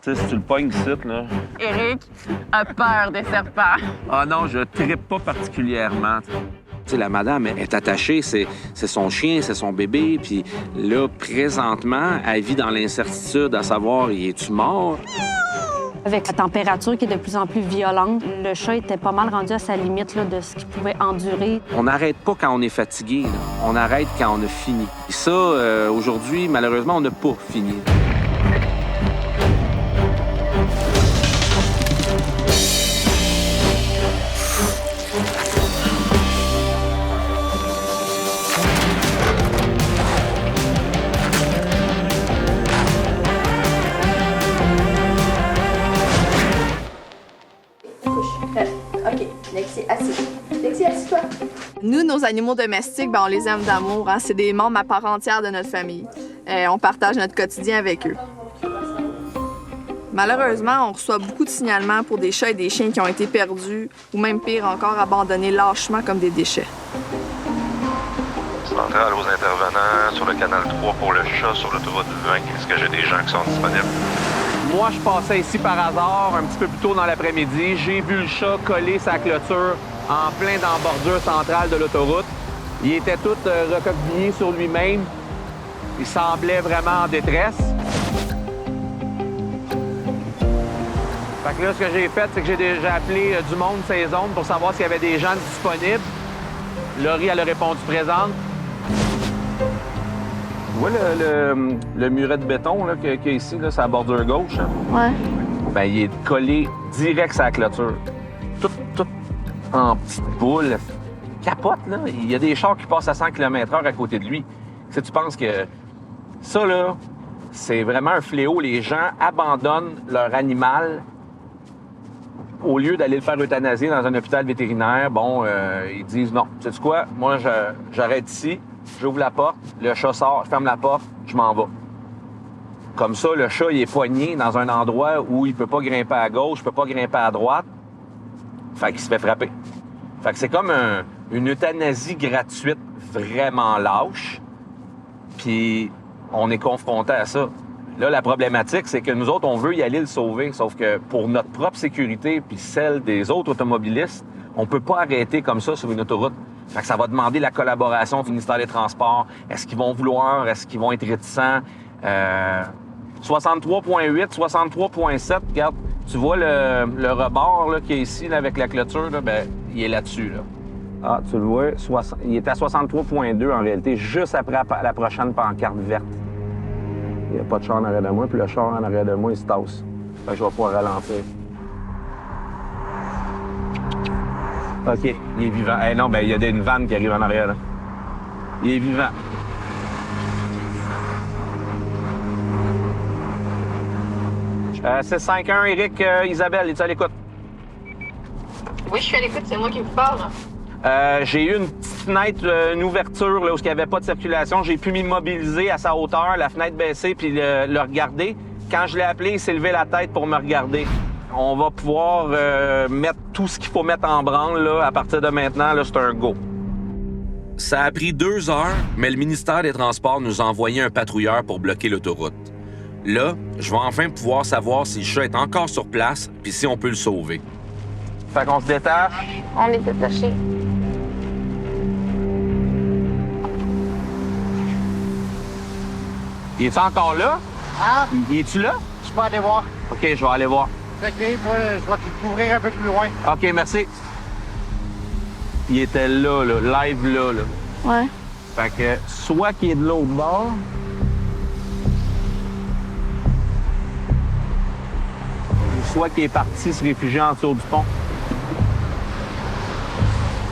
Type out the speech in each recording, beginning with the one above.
Tu sais, si tu le pognes ici, là... Éric a peur des serpents. Ah non, je trippe pas particulièrement. Tu sais, la madame est attachée, c'est son chien, c'est son bébé. Puis là, présentement, elle vit dans l'incertitude à savoir, y est-tu mort? Avec la température qui est de plus en plus violente, le chat était pas mal rendu à sa limite là, de ce qu'il pouvait endurer. On n'arrête pas quand on est fatigué, là. On arrête quand on a fini. Et ça, aujourd'hui, malheureusement, on n'a pas fini. OK, Lexi, assis. Lexi, assis-toi. Nous, nos animaux domestiques, on les aime d'amour. Hein? C'est des membres à part entière de notre famille. On partage notre quotidien avec eux. Malheureusement, on reçoit beaucoup de signalements pour des chats et des chiens qui ont été perdus ou même pire encore, abandonnés lâchement comme des déchets. Centrale aux intervenants sur le canal 3 pour le chat sur l'autoroute 20. Est-ce que j'ai des gens qui sont disponibles? Moi, je passais ici par hasard un petit peu plus tôt dans l'après-midi. J'ai vu le chat coller sa clôture en plein dans la bordure centrale de l'autoroute. Il était tout recroquevillé sur lui-même. Il semblait vraiment en détresse. Fait que là, ce que j'ai fait, c'est que j'ai déjà appelé du monde ces zones pour savoir s'il y avait des gens disponibles. Laurie, elle a répondu présente. Tu vois le muret de béton qu'il y a ici, là, c'est la bordure gauche? Hein? Ouais. Ben, il est collé direct sur la clôture. Tout en petite boule. Capote, là. Il y a des chars qui passent à 100 km/h à côté de lui. Si tu penses que ça, là, c'est vraiment un fléau. Les gens abandonnent leur animal au lieu d'aller le faire euthanasier dans un hôpital vétérinaire. Bon, ils disent non. Sais-tu quoi? Moi, j'arrête ici. J'ouvre la porte, le chat sort, je ferme la porte, je m'en vais. Comme ça, le chat, il est poigné dans un endroit où il peut pas grimper à gauche, il peut pas grimper à droite. Fait qu'il se fait frapper. Fait que c'est comme une euthanasie gratuite vraiment lâche. Puis on est confronté à ça. Là, la problématique, c'est que nous autres, on veut y aller le sauver. Sauf que pour notre propre sécurité puis celle des autres automobilistes, on peut pas arrêter comme ça sur une autoroute. Fait que ça va demander la collaboration du ministère des Transports. Est-ce qu'ils vont vouloir? Est-ce qu'ils vont être réticents? 63.8, 63.7, regarde, tu vois le rebord là, qui est ici là, avec la clôture, là, ben, il est là-dessus. Là. Ah, tu le vois, il est à 63.2 en réalité, juste après la prochaine pancarte verte. Il n'y a pas de char en arrière de moi, puis le char en arrière de moi, il se tasse. Fait que je vais pouvoir ralentir. OK, il est vivant. Eh non, ben il y a une vanne qui arrive en arrière, là. Il est vivant. C'est 5-1, Éric, Isabelle, es-tu à l'écoute? Oui, je suis à l'écoute, c'est moi qui vous parle. J'ai eu une petite fenêtre, une ouverture là, où il n'y avait pas de circulation. J'ai pu m'immobiliser à sa hauteur, la fenêtre baissée, puis le regarder. Quand je l'ai appelé, il s'est levé la tête pour me regarder. On va pouvoir mettre tout ce qu'il faut mettre en branle. Là. À partir de maintenant, là, c'est un go. Ça a pris 2 heures, mais le ministère des Transports nous a envoyé un patrouilleur pour bloquer l'autoroute. Là, je vais enfin pouvoir savoir si le chat est encore sur place puis si on peut le sauver. Fait qu'on se détache. On est attachés. Il est-tu encore là? Ah, Il est-tu là? je peux aller voir. OK, je vais aller voir. OK, moi, je vais te couvrir un peu plus loin. OK, merci. Il était là, live là. Ouais. Fait que soit qu'il est de l'autre bord, ou soit qu'il est parti se réfugier en dessous du pont.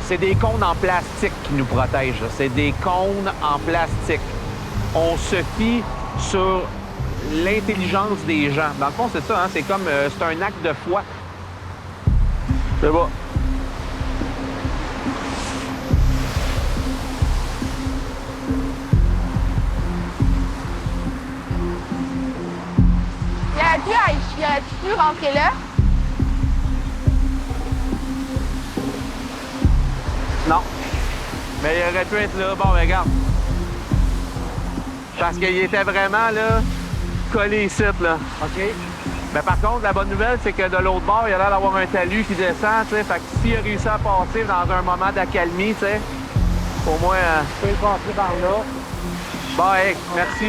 C'est des cônes en plastique qui nous protègent. Là. C'est des cônes en plastique. On se fie sur l'intelligence des gens. Dans le fond, c'est ça, hein? C'est comme... c'est un acte de foi. C'est bon. Il aurait pu rentrer là? Non. Mais il aurait pu être là. Bon, regarde. Parce qu'il était vraiment, là, collé ici, là. OK. Mais par contre, la bonne nouvelle, c'est que de l'autre bord, il y a l'air d'avoir un talus qui descend, tu sais. Fait que s'il a réussi à passer dans un moment d'accalmie, tu sais, au moins... Tu peux le passer par là. Bon, hey, merci.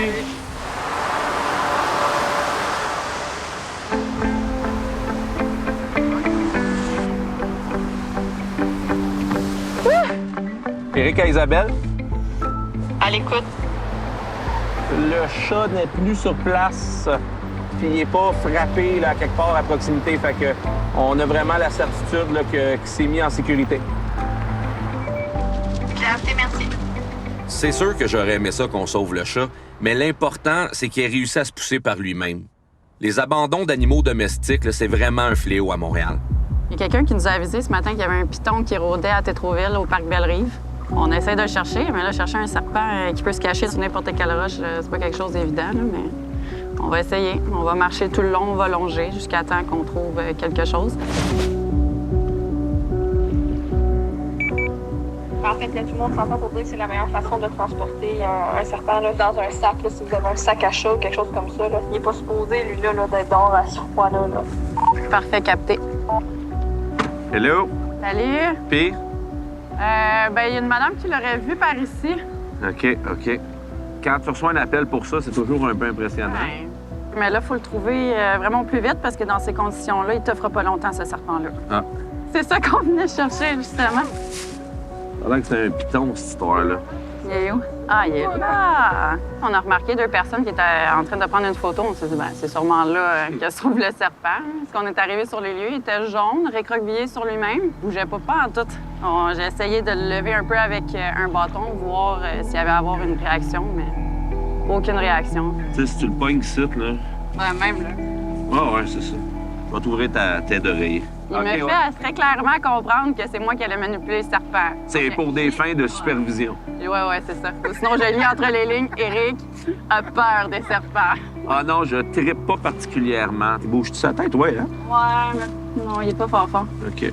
Éric à Isabelle. À l'écoute. Le chat n'est plus sur place, puis il n'est pas frappé là, quelque part à proximité. Fait que on a vraiment la certitude là, qu'il s'est mis en sécurité. Clarté, merci. C'est sûr que j'aurais aimé ça qu'on sauve le chat, mais l'important, c'est qu'il ait réussi à se pousser par lui-même. Les abandons d'animaux domestiques, là, c'est vraiment un fléau à Montréal. Il y a quelqu'un qui nous a avisé ce matin qu'il y avait un python qui rôdait à Tétroville, au parc Belle-Rive. On essaie de le chercher, mais là, chercher un serpent qui peut se cacher sous n'importe quelle roche, c'est pas quelque chose d'évident, là, mais on va essayer. On va marcher tout le long, on va longer jusqu'à temps qu'on trouve quelque chose. En fait, là, tout le monde s'entend pour dire que c'est la meilleure façon de transporter un serpent là, dans un sac. Là, si vous avez un sac à chat ou quelque chose comme ça, là. Il n'est pas supposé, lui, là, d'être dehors à ce point-là. Là. Parfait, capté. Hello. Salut! Puis? Il y a une madame qui l'aurait vu par ici. OK. Quand tu reçois un appel pour ça, c'est toujours un peu impressionnant. Ouais. Mais là, il faut le trouver vraiment plus vite parce que dans ces conditions-là, il t'offre pas longtemps, ce serpent-là. Ah. C'est ça qu'on venait chercher, justement. Ça a l'air que c'est un python, cette histoire-là. Il est où? Ah, il est là! On a remarqué deux personnes qui étaient en train de prendre une photo. On s'est dit, c'est sûrement là que se trouve le serpent. Parce qu'on est arrivé sur les lieux, il était jaune, récroquevillé sur lui-même. Il bougeait pas en tout. J'ai essayé de le lever un peu avec un bâton, voir s'il y avait à avoir une réaction, mais aucune réaction. Tu sais, si tu le pognes ici, là... Ouais, même là. Ah ouais, c'est ça. Tu vas t'ouvrir ta tête d'oreiller. Il me fait très clairement comprendre que c'est moi qui allais manipuler le serpent. C'est pour des fins de supervision. Ouais, c'est ça. Sinon, je lis entre les lignes, Éric a peur des serpents. Ah non, je trippe pas particulièrement. Tu bouges-tu sa tête, ouais, hein? Ouais, mais non, il est pas fort. OK.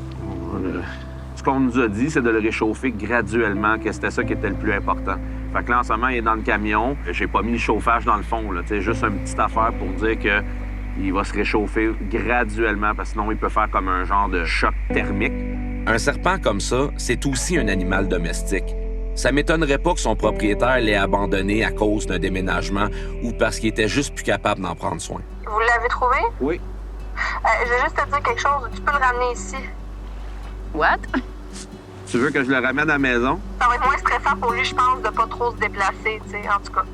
Ce qu'on nous a dit, c'est de le réchauffer graduellement, que c'était ça qui était le plus important. Fait que là, en ce moment, il est dans le camion. J'ai pas mis le chauffage dans le fond, là. Tu sais, juste une petite affaire pour dire que il va se réchauffer graduellement, parce que sinon, il peut faire comme un genre de choc thermique. Un serpent comme ça, c'est aussi un animal domestique. Ça m'étonnerait pas que son propriétaire l'ait abandonné à cause d'un déménagement ou parce qu'il était juste plus capable d'en prendre soin. Vous l'avez trouvé? Oui. Je vais juste te dire quelque chose. Tu peux le ramener ici. What? Tu veux que je le ramène à la maison? Ça va être moins stressant pour lui, je pense, de pas trop se déplacer, tu sais, en tout cas.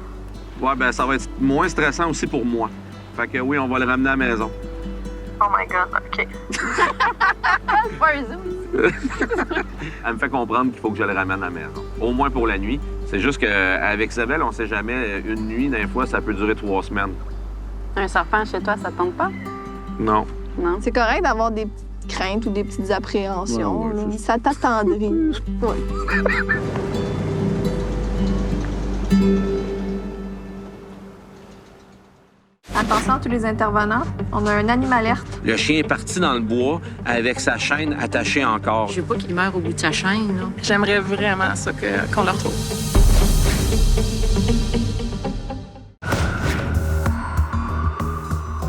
Ouais, ben ça va être moins stressant aussi pour moi. Fait que oui, on va le ramener à la maison. Oh my God, OK. C'est pas un zoo. Elle me fait comprendre qu'il faut que je le ramène à la maison. Au moins pour la nuit. C'est juste qu'avec Isabelle, on sait jamais. Une nuit, d'un fois, ça peut durer 3 semaines. Un serpent chez toi, ça te tente pas? Non. Non? C'est correct d'avoir des petites craintes ou des petites appréhensions. Ouais, là. Ça t'attendrit. Ouais. Attention à tous les intervenants, on a un anime alerte. Le chien est parti dans le bois avec sa chaîne attachée encore. Je veux pas qu'il meure au bout de sa chaîne, là. J'aimerais vraiment ça qu'on le retrouve.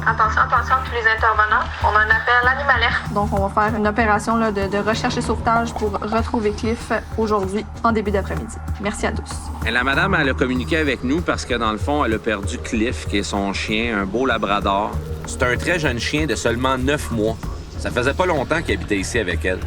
Attention tous les intervenants. On a un appel anime alerte. Donc, on va faire une opération là, de recherche et sauvetage pour retrouver Cliff aujourd'hui, en début d'après-midi. Merci à tous. Et la madame, elle a communiqué avec nous parce que, dans le fond, elle a perdu Cliff, qui est son chien, un beau labrador. C'est un très jeune chien de seulement 9 mois. Ça faisait pas longtemps qu'il habitait ici avec elle.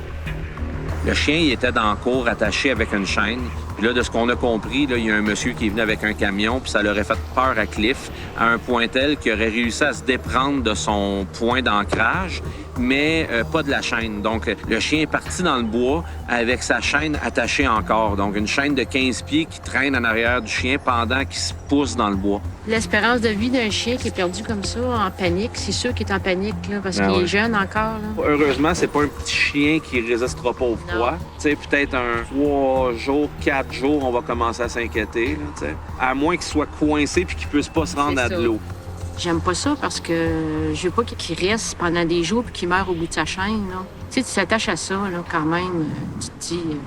Le chien, il était dans la cour, attaché avec une chaîne. Puis là, de ce qu'on a compris, là, il y a un monsieur qui est venu avec un camion, puis ça leur aurait fait peur à Cliff, à un point tel qu'il aurait réussi à se déprendre de son point d'ancrage, mais pas de la chaîne. Donc, le chien est parti dans le bois avec sa chaîne attachée encore. Donc, une chaîne de 15 pieds qui traîne en arrière du chien pendant qu'il se pousse dans le bois. L'espérance de vie d'un chien qui est perdu comme ça, en panique, c'est sûr qu'il est en panique, là, parce qu'il est jeune encore. Là. Heureusement, c'est pas un petit chien qui résistera pas au froid. Tu sais, peut-être un 3 jours, 4 jours, on va commencer à s'inquiéter. Là, à moins qu'il soit coincé puis qu'il puisse pas se rendre à de l'eau. J'aime pas ça parce que je veux pas qu'il reste pendant des jours puis qu'il meure au bout de sa chaîne. Là. Tu sais, tu t'attaches à ça là, quand même. Tu te dis,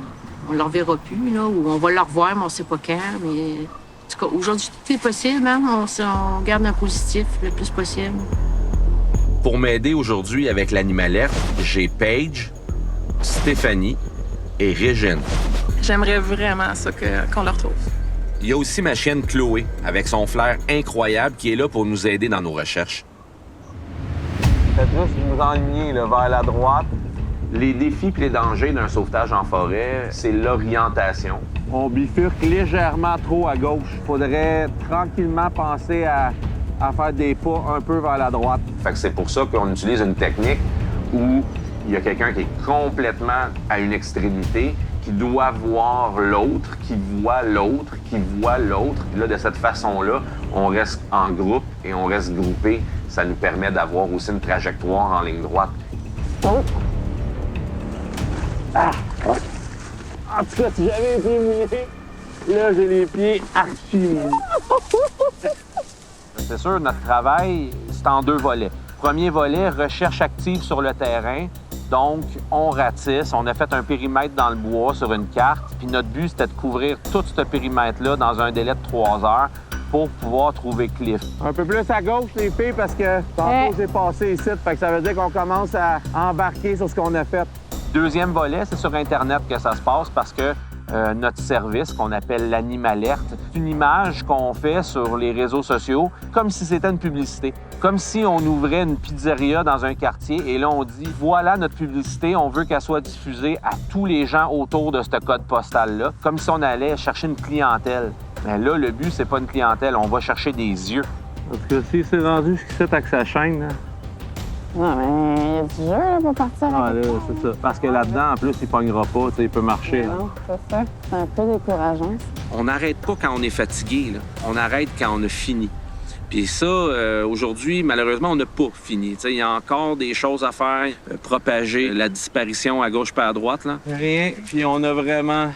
on le reverra plus, là, ou on va le revoir, mais on sait pas quand. Mais en tout cas, aujourd'hui, tout est possible. Hein? On garde un positif le plus possible. Pour m'aider aujourd'hui avec l'animalette, j'ai Paige, Stéphanie et Régine. J'aimerais vraiment ça qu'on le retrouve. Il y a aussi ma chienne Chloé, avec son flair incroyable, qui est là pour nous aider dans nos recherches. Faites juste vous enligner là, vers la droite. Les défis et les dangers d'un sauvetage en forêt, c'est l'orientation. On bifurque légèrement trop à gauche. Il faudrait tranquillement penser à faire des pas un peu vers la droite. Fait que c'est pour ça qu'on utilise une technique où il y a quelqu'un qui est complètement à une extrémité, qui doit voir l'autre, qui voit l'autre, qui voit l'autre. Puis là, de cette façon-là, on reste en groupe et on reste groupé. Ça nous permet d'avoir aussi une trajectoire en ligne droite. Oh. Ah! En tout cas, si j'avais été mouillé, là, j'ai les pieds archi mouillés. C'est sûr, notre travail, c'est en 2 volets. Premier volet, recherche active sur le terrain. Donc, on ratisse. On a fait un périmètre dans le bois sur une carte. Puis notre but, c'était de couvrir tout ce périmètre-là dans un délai de 3 heures pour pouvoir trouver Cliff. Un peu plus à gauche, les filles, parce que tantôt, j'ai passé ici. Fait que ça veut dire qu'on commence à embarquer sur ce qu'on a fait. Deuxième volet, c'est sur Internet que ça se passe parce que notre service qu'on appelle l'animalette, c'est une image qu'on fait sur les réseaux sociaux comme si c'était une publicité. Comme si on ouvrait une pizzeria dans un quartier et là, on dit « Voilà notre publicité, on veut qu'elle soit diffusée à tous les gens autour de ce code postal-là. » Comme si on allait chercher une clientèle. Mais là, le but, c'est pas une clientèle, on va chercher des yeux. Parce que si c'est rendu jusqu'ici avec sa chaîne, là... Non, mais il y a du jeu là, pour partir. Ah là, c'est ça. Parce que là-dedans, en plus, il pognera pas, tu sais, il peut marcher. Non, c'est ça. C'est un peu décourageant. On n'arrête pas quand on est fatigué, là. On arrête quand on a fini. Puis ça, aujourd'hui, malheureusement, on n'a pas fini. Il y a encore des choses à faire, propager la disparition à gauche pas à droite. Là. Rien, puis on a vraiment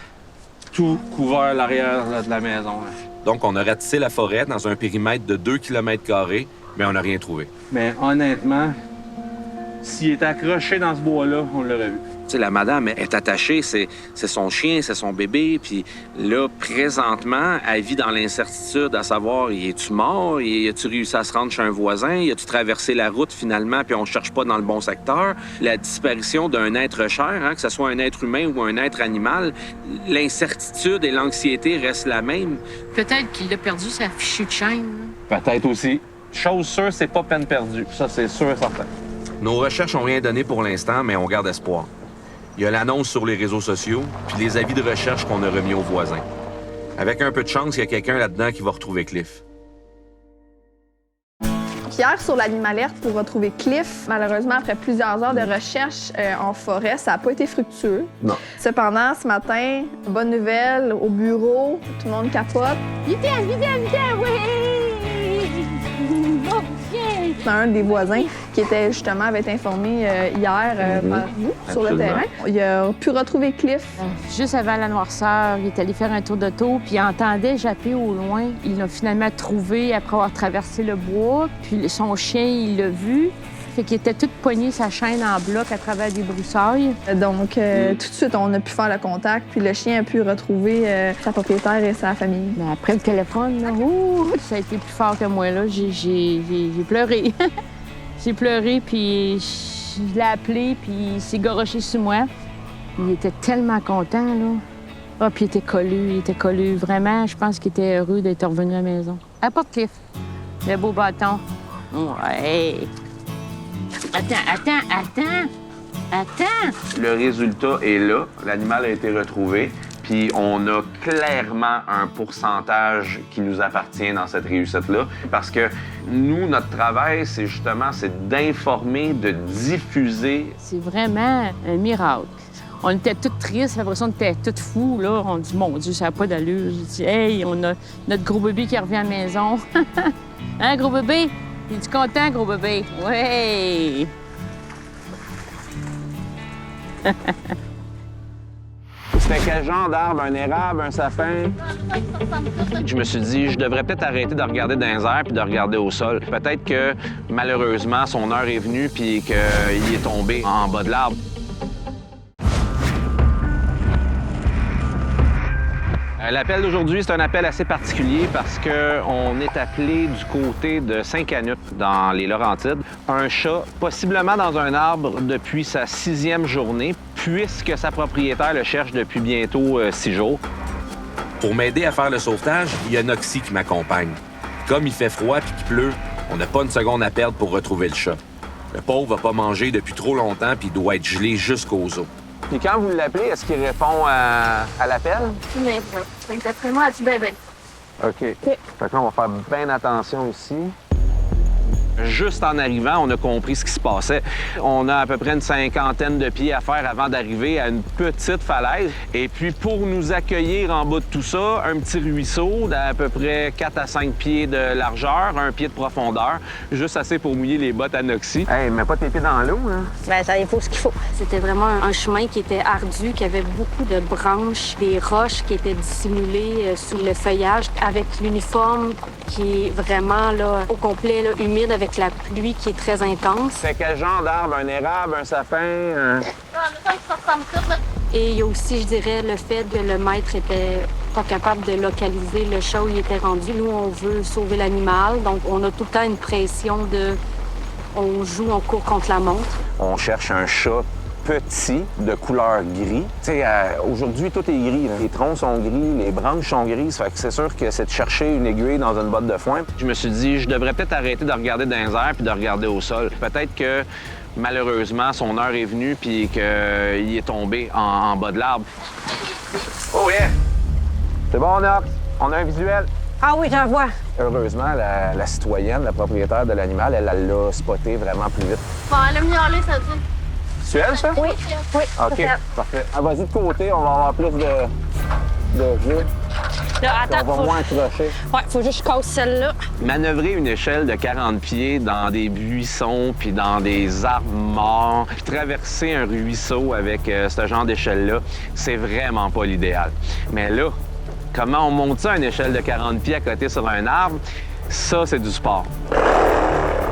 tout couvert l'arrière là, de la maison. Là. Donc, on a ratissé la forêt dans un périmètre de 2 km², mais on n'a rien trouvé. Mais honnêtement, s'il était accroché dans ce bois-là, on l'aurait vu. Tu sais, la madame est attachée, c'est son chien, c'est son bébé. Puis là, présentement, elle vit dans l'incertitude à savoir, es-tu mort? As-tu réussi à se rendre chez un voisin? As-tu traversé la route finalement, puis on ne cherche pas dans le bon secteur? La disparition d'un être cher, hein, que ce soit un être humain ou un être animal, l'incertitude et l'anxiété restent la même. Peut-être qu'il a perdu sa fichue de chaîne. Peut-être aussi. Chose sûre, c'est pas peine perdue. Ça, c'est sûr et certain. Nos recherches n'ont rien donné pour l'instant, mais on garde espoir. Il y a l'annonce sur les réseaux sociaux, puis les avis de recherche qu'on a remis aux voisins. Avec un peu de chance, il y a quelqu'un là-dedans qui va retrouver Cliff. Hier, sur l'animalette pour retrouver Cliff, malheureusement, après plusieurs heures de recherche en forêt, ça n'a pas été fructueux. Non. Cependant, ce matin, bonne nouvelle, au bureau, tout le monde capote. Vitesse, oui! Un des voisins qui était justement avait été informé hier par vous sur le terrain. Il a pu retrouver Cliff. Juste avant la noirceur, il est allé faire un tour d'auto, puis il entendait japper au loin. Il l'a finalement trouvé après avoir traversé le bois, puis son chien, il l'a vu. Fait qu'il était tout pogné sa chaîne en bloc à travers des broussailles. Donc, tout de suite, on a pu faire le contact, puis le chien a pu retrouver sa propriétaire et sa famille. Mais après le téléphone, là, ça a été plus fort que moi. Là. J'ai pleuré. J'ai pleuré, puis je l'ai appelé, puis il s'est garoché sur moi. Il était tellement content, là. Ah, puis il était collé. Vraiment, je pense qu'il était heureux d'être revenu à la maison. Apporte Cliff. Le beau bâton. Ouais. Attends! Le résultat est là. L'animal a été retrouvé. Puis on a clairement un pourcentage qui nous appartient dans cette réussite-là. Parce que nous, notre travail, c'est d'informer, de diffuser. C'est vraiment un miracle. On était toutes tristes, après ça, on était toutes fous. Là. On dit, mon Dieu, ça n'a pas d'allure. J'ai dit, hey, on a notre gros bébé qui revient à la maison. Hein, gros bébé? Es-tu content, gros bébé? Ouais! C'était quel genre d'arbre? Un érable, un sapin? Je me suis dit, je devrais peut-être arrêter de regarder dans les airs puis de regarder au sol. Peut-être que, malheureusement, son heure est venue puis qu'il est tombé en bas de l'arbre. L'appel d'aujourd'hui, c'est un appel assez particulier parce qu'on est appelé du côté de Saint-Canut, dans les Laurentides. Un chat, possiblement dans un arbre depuis sa 6e journée, puisque sa propriétaire le cherche depuis bientôt 6 jours. Pour m'aider à faire le sauvetage, il y a Noxy qui m'accompagne. Comme il fait froid puis qu'il pleut, on n'a pas une seconde à perdre pour retrouver le chat. Le pauvre n'a pas mangé depuis trop longtemps puis il doit être gelé jusqu'aux os. Puis quand vous l'appelez, est-ce qu'il répond à l'appel? Mais d'après moi, tu bébé. OK. Fait que là, on va faire bien attention ici. Juste en arrivant, on a compris ce qui se passait. On a à peu près une 50aine de pieds à faire avant d'arriver à une petite falaise. Et puis, pour nous accueillir en bas de tout ça, un petit ruisseau d'à peu près 4 à 5 pieds de largeur, 1 pied de profondeur, juste assez pour mouiller les bottes à Noxy. Hey, mets pas tes pieds dans l'eau, hein? Bien, ça, il faut ce qu'il faut. C'était vraiment un chemin qui était ardu, qui avait beaucoup de branches, des roches qui étaient dissimulées sous le feuillage, avec l'uniforme qui est vraiment là, au complet là, humide, avec la pluie qui est très intense. C'est quel genre d'arbre? Un érable, un sapin? Et il y a aussi, je dirais, le fait que le maître était pas capable de localiser le chat où il était rendu. Nous, on veut sauver l'animal, donc on a tout le temps une pression de... On joue, on court contre la montre. On cherche un chat petit, de couleur gris. Tu sais, aujourd'hui, tout est gris. Là. Les troncs sont gris, les branches sont grises. Fait que c'est sûr que c'est de chercher une aiguille dans une botte de foin. Je me suis dit, je devrais peut-être arrêter de regarder dans les airs puis de regarder au sol. Peut-être que, malheureusement, son heure est venue puis qu'il est tombé en bas de l'arbre. Oh yeah! C'est bon, Nox. On a un visuel. Ah oui, j'en vois. Heureusement, la citoyenne, la propriétaire de l'animal, elle l'a spoté vraiment plus vite. Bon, elle a miaulé, ça dit. C'est elle, ça? Oui, oui. OK, parfait. Ah, vas-y de côté, on va avoir plus de jeu. Là, attends, on va moins accrocher. Ouais, faut juste que je casse celle-là. Manœuvrer une échelle de 40 pieds dans des buissons puis dans des arbres morts, puis traverser un ruisseau avec ce genre d'échelle-là, c'est vraiment pas l'idéal. Mais là, comment on monte ça à une échelle de 40 pieds à côté sur un arbre, ça, c'est du sport.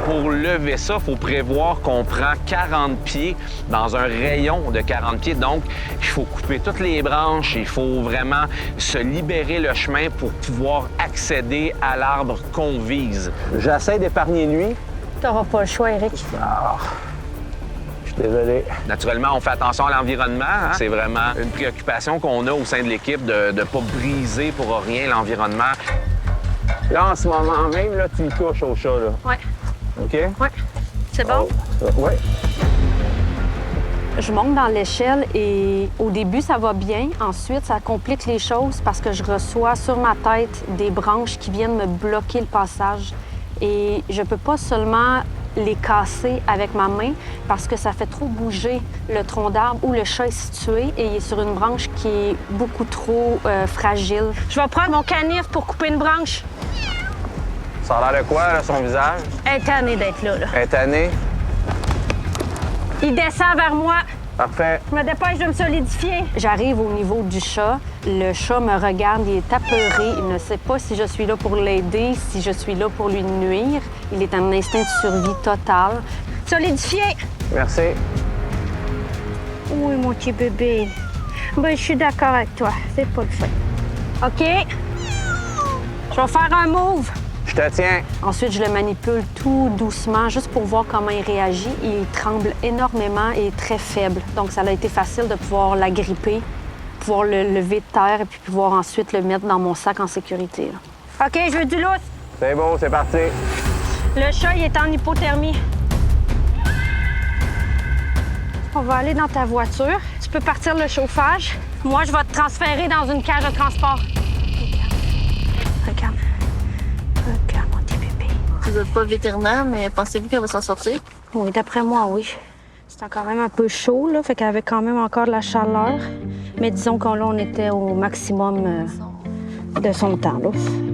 Pour lever ça, il faut prévoir qu'on prend 40 pieds dans un rayon de 40 pieds. Donc, il faut couper toutes les branches. Il faut vraiment se libérer le chemin pour pouvoir accéder à l'arbre qu'on vise. J'essaie d'épargner lui. T'auras pas le choix, Eric. Ah, je suis désolé. Naturellement, on fait attention à l'environnement. Hein? C'est vraiment une préoccupation qu'on a au sein de l'équipe de ne pas briser pour rien l'environnement. Là, en ce moment même, là, tu le touches au chat. Là. Ouais. OK? Oui. C'est bon? Oui. Je monte dans l'échelle et au début, ça va bien. Ensuite, ça complique les choses parce que je reçois sur ma tête des branches qui viennent me bloquer le passage. Et je peux pas seulement les casser avec ma main parce que ça fait trop bouger le tronc d'arbre où le chat est situé et il est sur une branche qui est beaucoup trop fragile. Je vais prendre mon canif pour couper une branche. Ça a l'air de quoi, là, son visage? Elle est tannée d'être là. Elle est tannée? Il descend vers moi. Parfait. Je me dépêche de me solidifier. J'arrive au niveau du chat. Le chat me regarde, il est apeuré. Il ne sait pas si je suis là pour l'aider, si je suis là pour lui nuire. Il est en instinct de survie total. Solidifié! Merci. Oui, mon petit bébé. Ben, je suis d'accord avec toi. C'est pas le fait. OK. Je vais faire un move. Je te tiens. Ensuite, je le manipule tout doucement, juste pour voir comment il réagit. Il tremble énormément et est très faible. Donc, ça a été facile de pouvoir l'agripper, pouvoir le lever de terre et puis pouvoir ensuite le mettre dans mon sac en sécurité. Là. OK, je veux du lousse. C'est beau, c'est parti. Le chat, il est en hypothermie. On va aller dans ta voiture. Tu peux partir le chauffage. Moi, je vais te transférer dans une cage de transport. Regarde. Regarde, mon petit bébé. Vous n'êtes pas vétérinaire, mais pensez-vous qu'elle va s'en sortir? Oui, d'après moi, oui. C'était quand même un peu chaud, là, fait qu'elle avait quand même encore de la chaleur. Mais disons qu'on là, on était au maximum de son temps, là.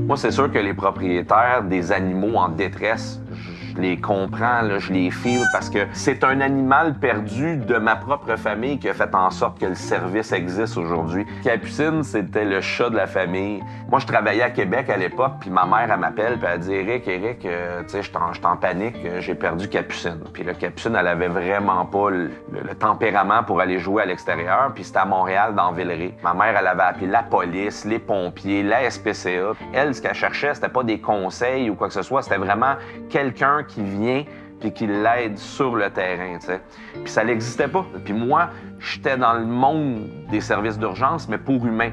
Moi, c'est sûr que les propriétaires des animaux en détresse, Je les comprends, là, je les feel parce que c'est un animal perdu de ma propre famille qui a fait en sorte que le service existe aujourd'hui. Capucine, c'était le chat de la famille. Moi, je travaillais à Québec à l'époque, puis ma mère, elle m'appelle, puis elle dit « Eric, tu sais, je suis en panique, j'ai perdu Capucine. » Puis là, Capucine, elle avait vraiment pas le tempérament pour aller jouer à l'extérieur, puis c'était à Montréal, dans Villeray. Ma mère, elle avait appelé la police, les pompiers, la SPCA. Elle, ce qu'elle cherchait, c'était pas des conseils ou quoi que ce soit, c'était vraiment quelqu'un qui vient puis qui l'aide sur le terrain, tu sais. Puis ça n'existait pas. Puis moi, j'étais dans le monde des services d'urgence, mais pour humains.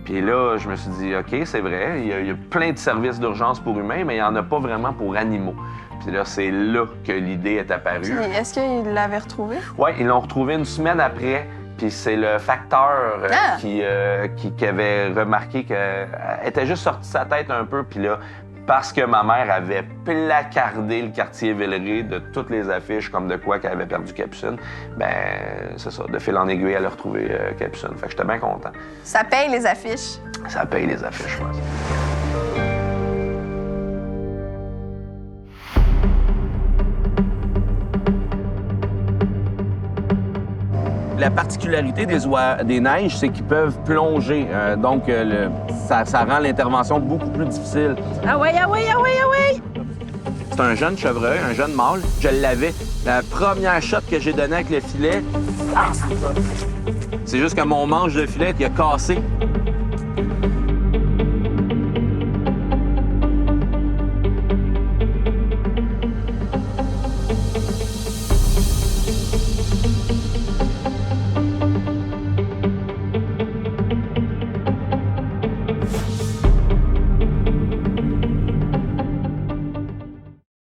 Puis là, je me suis dit, OK, c'est vrai, il y a plein de services d'urgence pour humains, mais il n'y en a pas vraiment pour animaux. Puis là, c'est là que l'idée est apparue. Est-ce qu'ils l'avaient retrouvé? Oui, ils l'ont retrouvé une semaine après. Puis c'est le facteur qui avait remarqué qu'elle était juste sortie de sa tête un peu. Puis là, parce que ma mère avait placardé le quartier Villeray de toutes les affiches comme de quoi qu'elle avait perdu Capucine, ben c'est ça, de fil en aiguille, elle a retrouvé Capucine. Fait que j'étais bien content. Ça paye les affiches? Ça paye les affiches, moi. La particularité des neiges, c'est qu'ils peuvent plonger. Donc, ça rend l'intervention beaucoup plus difficile. Ah ouais, ah ouais, ah ouais, ah ouais! C'est un jeune chevreuil, un jeune mâle. Je l'avais. La première shot que j'ai donnée avec le filet, c'est juste que mon manche de filet, il a cassé.